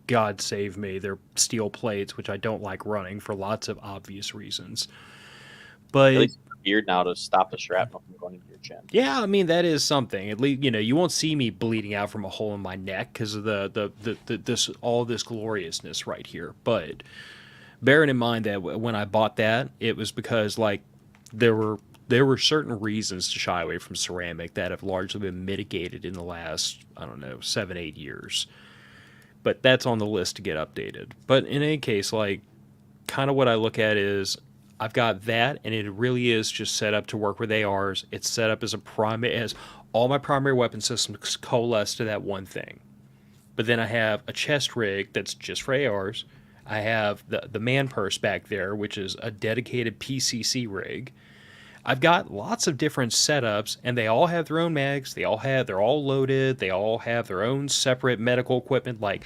God save me, they're steel plates, which I don't like running for lots of obvious reasons. at But least geared now to stop the shrapnel from going into your chin. yeah, I mean that is something. At least you won't see me bleeding out from a hole in my neck because of the this all this gloriousness right here. But bearing in mind that when I bought that, it was because like there were there were certain reasons to shy away from ceramic that have largely been mitigated in the last, I don't know, 7 8 years. But that's on the list to get updated. But in any case, like kind of what I look at is I've got that, and it really is just set up to work with ARs. It's set up as a primary, as all my primary weapon systems coalesce to that one thing. But then I have a chest rig that's just for ARs. I have the man purse back there, which is a dedicated PCC rig. I've got lots of different setups, and they all have their own mags. They're all loaded. They all have their own separate medical equipment. Like,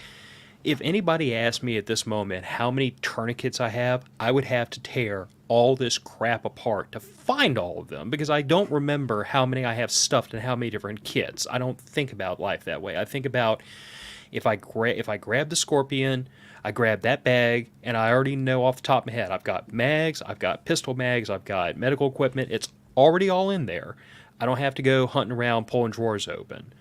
if anybody asked me at this moment how many tourniquets I have, I would have to tear all this crap apart to find all of them because I don't remember how many I have stuffed in how many different kits. I don't think about life that way. I think about if I grab the Scorpion, I grab that bag, and I already know off the top of my head I've got mags, I've got pistol mags, I've got medical equipment. It's already all in there. I don't have to go hunting around pulling drawers open.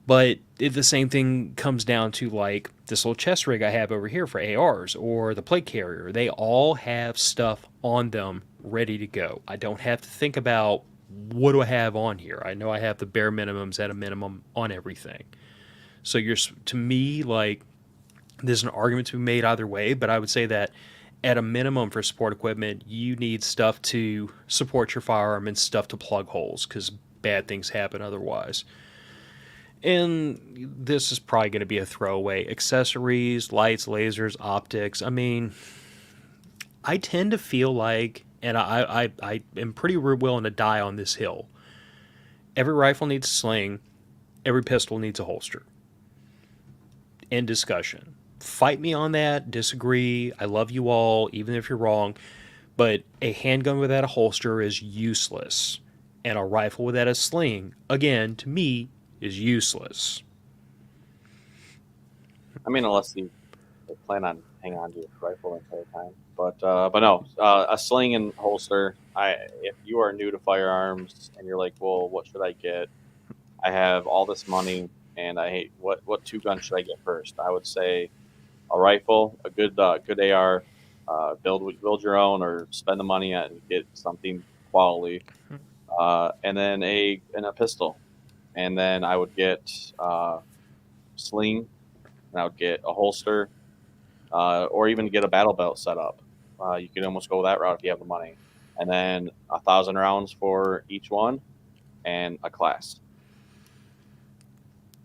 But the same thing comes down to like this little chest rig I have over here for ARs or the plate carrier. They all have stuff on them ready to go. I don't have to think about what do I have on here. I know I have the bare minimums at a minimum on everything. So to me, like, there's an argument to be made either way, but I would say that at a minimum for support equipment, you need stuff to support your firearm and stuff to plug holes because bad things happen otherwise. And this is probably going to be a throwaway. Accessories, lights, lasers, optics. I mean, I tend to feel like, and I am pretty willing to die on this hill. Every rifle needs a sling. Every pistol needs a holster. End discussion. Fight me on that. Disagree. I love you all, even if you're wrong. But a handgun without a holster is useless. And a rifle without a sling, again, to me, is useless. I mean, unless you plan on hanging on to your rifle the entire time. But no, a sling and holster. If you are new to firearms and you're like, well, what should I get? I have all this money, and I hate what two guns should I get first? I would say a rifle, a good AR, build your own or spend the money and get something quality, and then a pistol, and then I would get sling, and I would get a holster, or even get a battle belt set up. You can almost go that route if you have the money, and then 1,000 rounds for each one, and a class.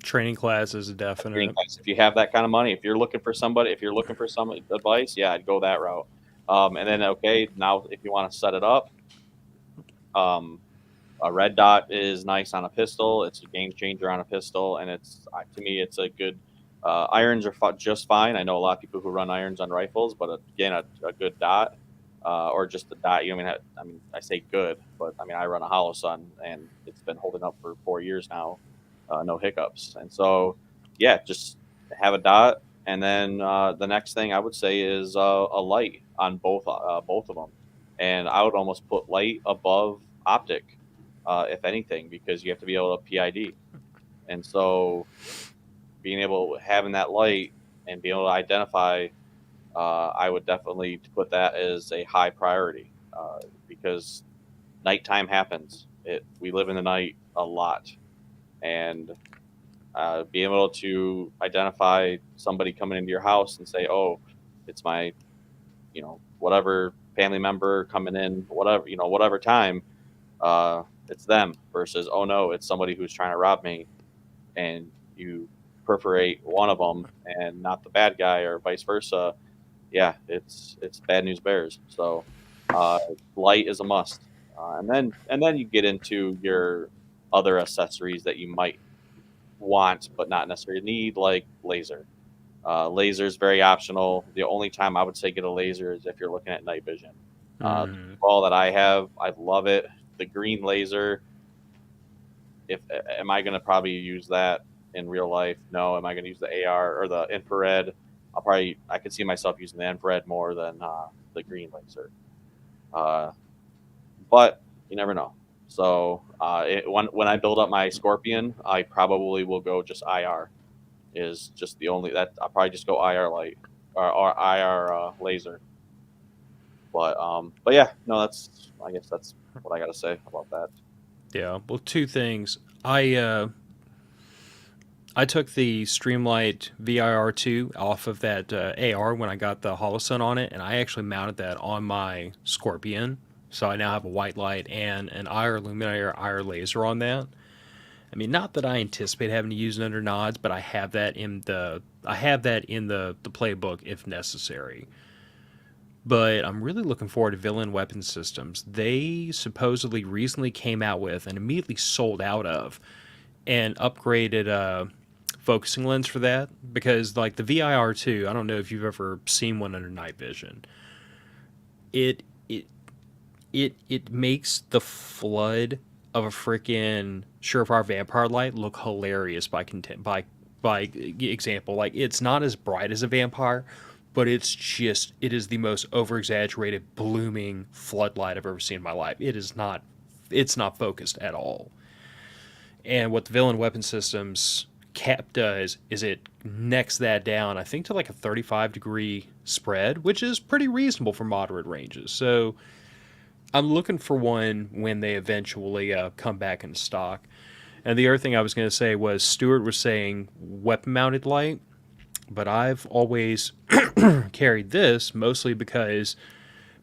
Training class is a A training definite. class. If you have that kind of money, if you're looking for some advice, yeah, I'd go that route. And then okay, now if you want to set it up, um, a red dot is nice on a pistol. It's a game changer on a pistol, and it's to me it's a good. Irons are just fine. I know a lot of people who run irons on rifles, but again, a good dot or just a dot. I mean, I say good, but I mean I run a hollow sun, and it's been holding up for 4 years now, no hiccups. And so, yeah, just have a dot, and then the next thing I would say is a light on both of them, and I would almost put light above optic, if anything, because you have to be able to PID. And so being able having that light and being able to identify, I would definitely put that as a high priority, because nighttime happens. We live in the night a lot, and being able to identify somebody coming into your house and say, "Oh, it's my, whatever family member coming in, whatever time." It's them versus, oh no, it's somebody who's trying to rob me, and you perforate one of them and not the bad guy, or vice versa. Yeah, it's bad news bears. So uh, light is a must, and then you get into your other accessories that you might want but not necessarily need, like laser. Laser is very optional. The only time I would say get a laser is if you're looking at night vision. The Mm. ball that I have, I love it. The green laser. If am I going to probably use that in real life? No. Am I going to use the AR or the infrared? I could see myself using the infrared more than the green laser. Uh, but you never know. So when I build up my Scorpion, I probably will go just IR. Is just the only that I'll probably just go IR light, or IR laser. But yeah, no, I guess that's what I got to say about that. Yeah. Well, two things. I took the Streamlight VIR2 off of that AR when I got the Holosun on it, and I actually mounted that on my Scorpion. So I now have a white light and an IR illuminator, IR laser on that. I mean, not that I anticipate having to use it under nods, but I have that in the playbook if necessary. But I'm really looking forward to Villain Weapon Systems. They supposedly recently came out with and immediately sold out of an upgraded focusing lens for that, because like the VIR2, I don't know if you've ever seen one under night vision. It it it makes the flood of a freaking Surefire Vampire light look hilarious by example. Like, it's not as bright as a vampire, but it is the most over exaggerated blooming floodlight I've ever seen in my life. It's not focused at all. And what the Villain Weapon Systems cap does is it necks that down, I think, to like a 35-degree spread, which is pretty reasonable for moderate ranges. So I'm looking for one when they eventually come back into stock. And the other thing I was going to say was Stuart was saying weapon mounted light, but I've always carried this mostly because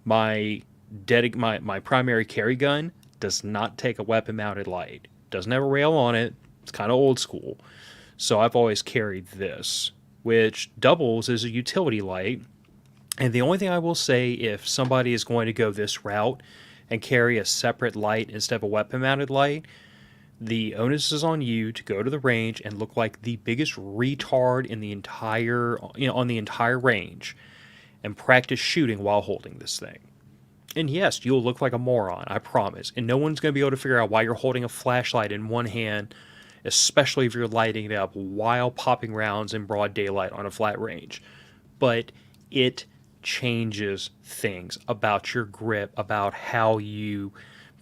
my my primary carry gun does not take a weapon mounted light. Doesn't have a rail on it. It's kind of old school. So I've always carried this, which doubles as a utility light. And the only thing I will say, if somebody is going to go this route and carry a separate light instead of a weapon mounted light, the onus is on you to go to the range and look like the biggest retard in the entire, on the entire range, and practice shooting while holding this thing. And yes, you'll look like a moron, I promise. And no one's going to be able to figure out why you're holding a flashlight in one hand, especially if you're lighting it up while popping rounds in broad daylight on a flat range. But it changes things about your grip, about how you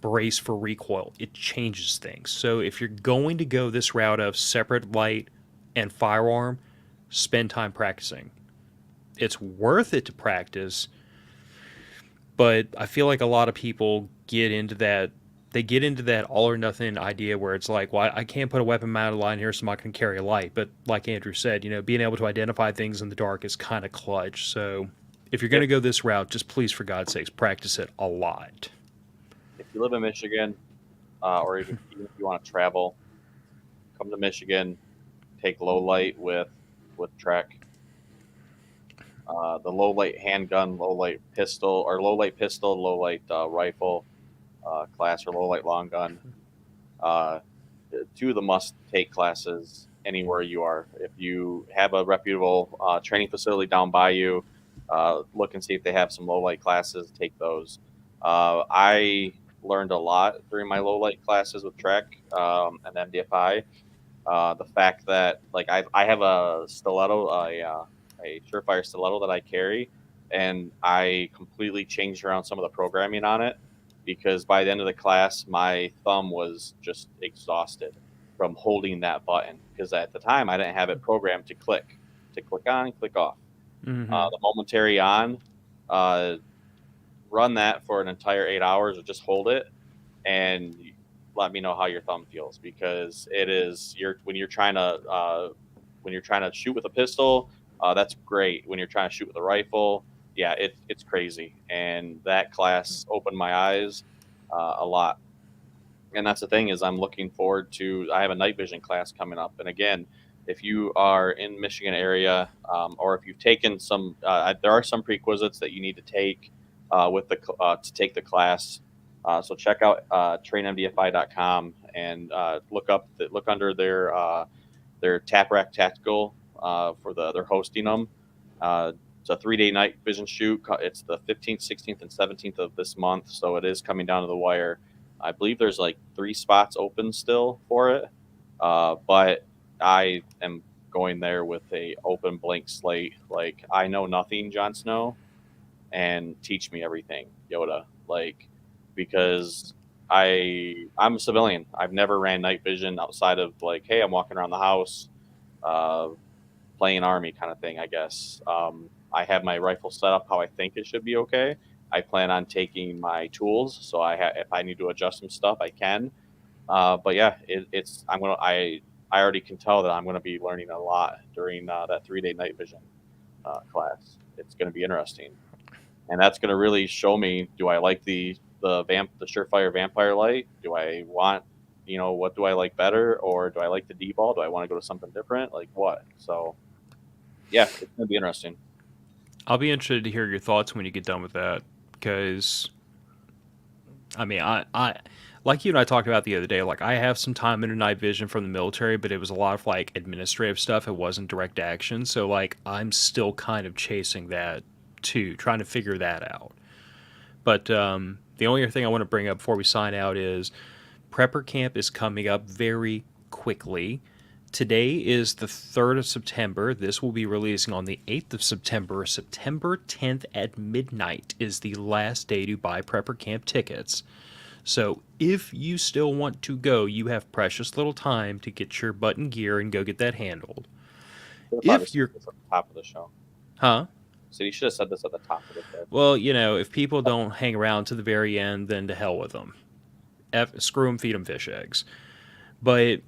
brace for recoil. It changes things. So if you're going to go this route of separate light and firearm, spend time practicing. It's worth it to practice, but I feel like a lot of people get into that they get into that all or nothing idea where it's like, well, I can't put a weapon mounted line here, so I'm not going to carry a light. But like Andrew said, being able to identify things in the dark is kind of clutch. So if you're going If to go this route, just please, for God's sakes, practice it a lot. if you live in Michigan, or even if you want to travel, come to Michigan, take low light with Trek. The low light handgun, low light pistol, or low light pistol, low light rifle class, or low light long gun. Uh, Two of the must take classes anywhere you are. If you have a reputable training facility down by you, look and see if they have some low light classes. Take those. I learned a lot during my low light classes with Trek and MDFI. The fact that like I have a stiletto, a surefire stiletto that I carry, and I completely changed around some of the programming on it because by the end of the class, my thumb was just exhausted from holding that button because at the time I didn't have it programmed to click on, click off. Mm-hmm. The momentary on, uh, run that for an entire 8 hours or just hold it and let me know how your thumb feels because it is when you're trying to shoot with a pistol, that's great. When you're trying to shoot with a rifle, yeah, it's crazy. And that class opened my eyes a lot. And that's the thing is I'm looking forward to. I have a night vision class coming up, and again, if you are in Michigan area, or if you've taken some, there are some prerequisites that you need to take to take the class. So check out trainmdfi.com and look under their Tap Rack Tactical they're hosting them. It's a 3-day night vision shoot. It's the 15th, 16th, and 17th of this month, so it is coming down to the wire. I believe there's like 3 spots open still for it, but I am going there with a open blank slate. Like I know nothing, Jon Snow, and teach me everything, Yoda. Like because I'm a civilian. I've never ran night vision outside of like, hey, I'm walking around the house, uh, playing army kind of thing, I guess. I have my rifle set up how I think it should be okay. I plan on taking my tools, so if I need to adjust some stuff, I can. But yeah, it's I already can tell that I'm gonna be learning a lot during that 3-day night vision class. It's gonna be interesting, and that's gonna really show me: do I like the surefire vampire light? Do I want what do I like better, or do I like the D-ball? Do I want to go to something different? Like what? So yeah, it's gonna be interesting. I'll be interested to hear your thoughts when you get done with that, because I mean, I like you and I talked about the other day. Like, I have some time in night vision from the military, but it was a lot of like administrative stuff. It wasn't direct action, so like I'm still kind of chasing that too, trying to figure that out. But the only other thing I want to bring up before we sign out is Prepper Camp is coming up very quickly. Today is the 3rd of September. This will be releasing on the 8th of September. September 10th at midnight is the last day to buy Prepper Camp tickets. So if you still want to go, you have precious little time to get your butt in gear and go get that handled. Should have probably If said you're, this at the top of the show. huh? So you should have said this at the top of the show. Well, if people don't hang around to the very end, then to hell with them. Screw them, feed them fish eggs. But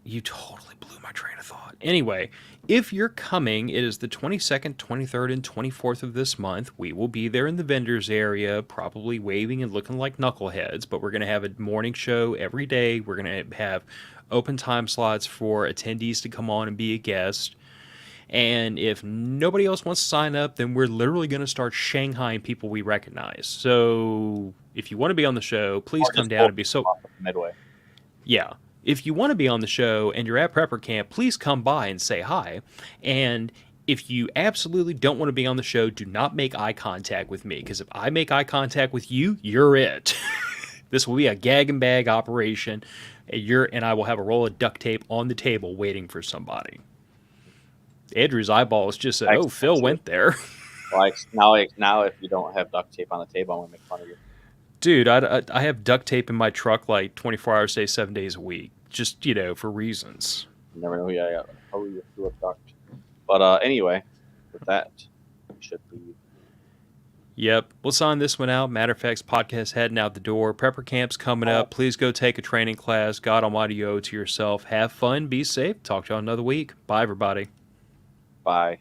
you totally blew my train of thought. Anyway, if you're coming, it is the 22nd, 23rd, and 24th of this month. We will be there in the vendors area, probably waving and looking like knuckleheads, but we're going to have a morning show every day. We're going to have open time slots for attendees to come on and be a guest. And if nobody else wants to sign up, then we're literally going to start Shanghaiing people we recognize. So if you want to be on the show, please Or come just down and be so. midway. Yeah. If you want to be on the show and you're at Prepper Camp, please come by and say hi. And if you absolutely don't want to be on the show, do not make eye contact with me, because if I make eye contact with you, you're it. This will be a gag and bag operation. And I will have a roll of duct tape on the table waiting for somebody. Andrew's eyeballs just said, "Oh, Phil went there." Like now, if you don't have duct tape on the table, I'm gonna make fun of you. Dude, I have duct tape in my truck like 24 hours a day, 7 days a week, just for reasons. You never know how you threw a duct. But anyway, with that, we should be Yep. We'll sign this one out. Matter of fact, podcast heading out the door. Prepper camp's coming up. Please go take a training class. God Almighty, you owe it to yourself. Have fun. Be safe. Talk to y'all another week. Bye, everybody. Bye.